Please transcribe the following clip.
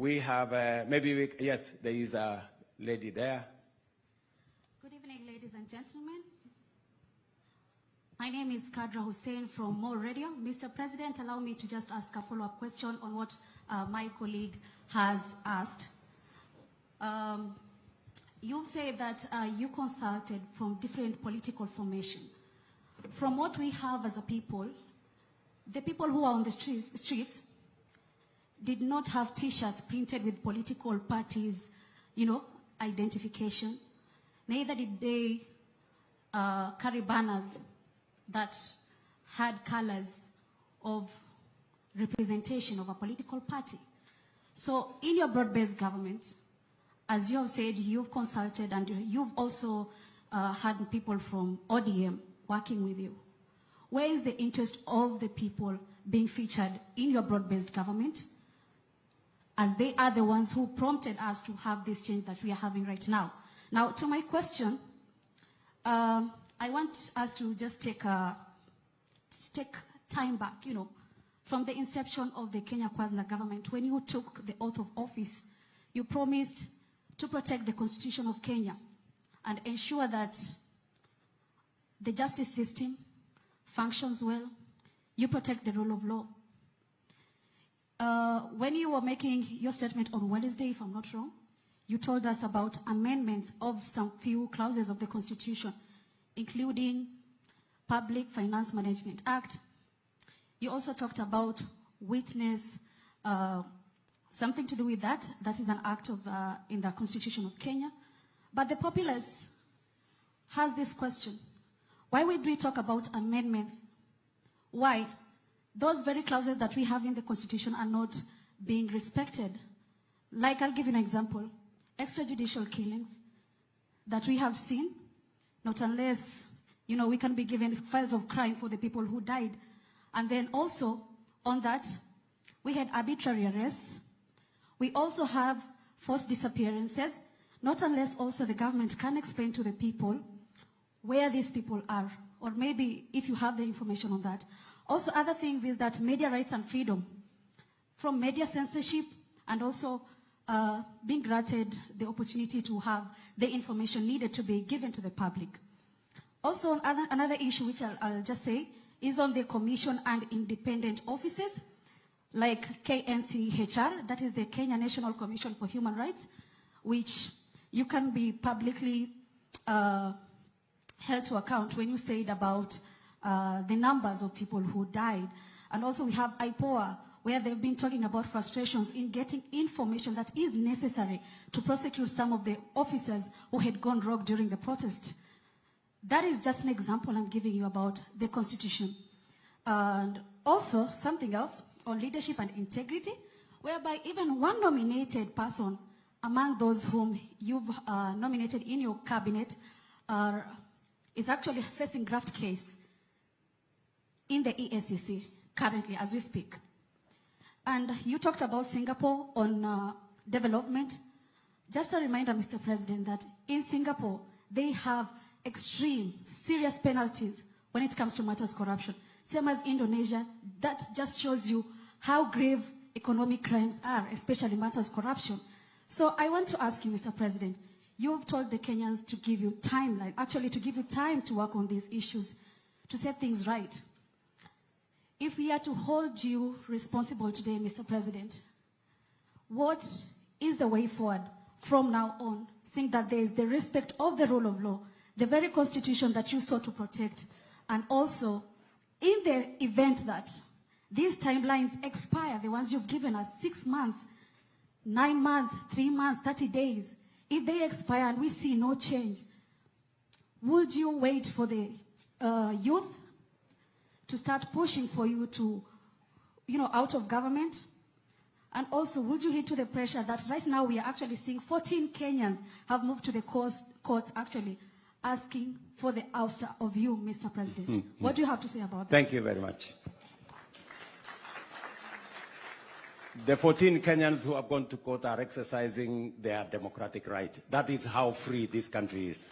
We have, yes, there is a lady there. Good evening, ladies and gentlemen. My name is Kadra Hussein from More Radio. Mr. President, allow me to just ask a follow-up question on what my colleague has asked. You say that you consulted from different political formation. From what we have as a people, the people who are on the streets did not have T-shirts printed with political parties, identification. Neither did they carry banners that had colors of representation of a political party. So in your broad-based government, as you have said, you've consulted and you've also had people from ODM working with you. Where is the interest of the people being featured in your broad-based government, as they are the ones who prompted us to have this change that we are having right now? Now, to my question, I want us to just take time back, from the inception of the Kenya Kwanza government. When you took the oath of office, you promised to protect the Constitution of Kenya and ensure that the justice system functions well. You protect the rule of law. When you were making your statement on Wednesday, if I'm not wrong, you told us about amendments of some few clauses of the Constitution, including Public Finance Management Act. You also talked about witness, something to do with that. That is an act of, in the Constitution of Kenya. But the populace has this question. Why would we talk about amendments? Why? Those very clauses that we have in the Constitution are not being respected. Like, I'll give you an example. Extrajudicial killings that we have seen, not unless, we can be given files of crime for the people who died. And then also, on that, we had arbitrary arrests. We also have forced disappearances, not unless also the government can explain to the people where these people are, or maybe if you have the information on that. Also, other things is that media rights and freedom, from media censorship and also being granted the opportunity to have the information needed to be given to the public. Also, another issue which I'll just say is on the commission and independent offices, like KNCHR, that is the Kenya National Commission for Human Rights, which you can be publicly held to account when you said about the numbers of people who died. And also we have IPOA, where they've been talking about frustrations in getting information that is necessary to prosecute some of the officers who had gone rogue during the protest. That is just an example I'm giving you about the Constitution. And also something else on leadership and integrity, whereby even one nominated person among those whom you've nominated in your cabinet is actually facing graft case in the EACC currently as we speak. And you talked about Singapore on development. Just a reminder, Mr. President, that in Singapore, they have extreme, serious penalties when it comes to matters corruption. Same as Indonesia. That just shows you how grave economic crimes are, especially matters corruption. So I want to ask you, Mr. President, you've told the Kenyans to give you time, to give you time to work on these issues, to set things right. If we are to hold you responsible today, Mr. President, what is the way forward from now on, seeing that there is the respect of the rule of law, the very Constitution that you sought to protect, and also in the event that these timelines expire, the ones you've given us, 6 months, 9 months, 3 months, 30 days, if they expire and we see no change, would you wait for the youth to start pushing for you to, out of government? And also, would you heed to the pressure that right now we are actually seeing 14 Kenyans have moved to the courts actually asking for the ouster of you, Mr. President? What do you have to say about that? Thank you very much. The 14 Kenyans who have gone to court are exercising their democratic right. That is how free this country is.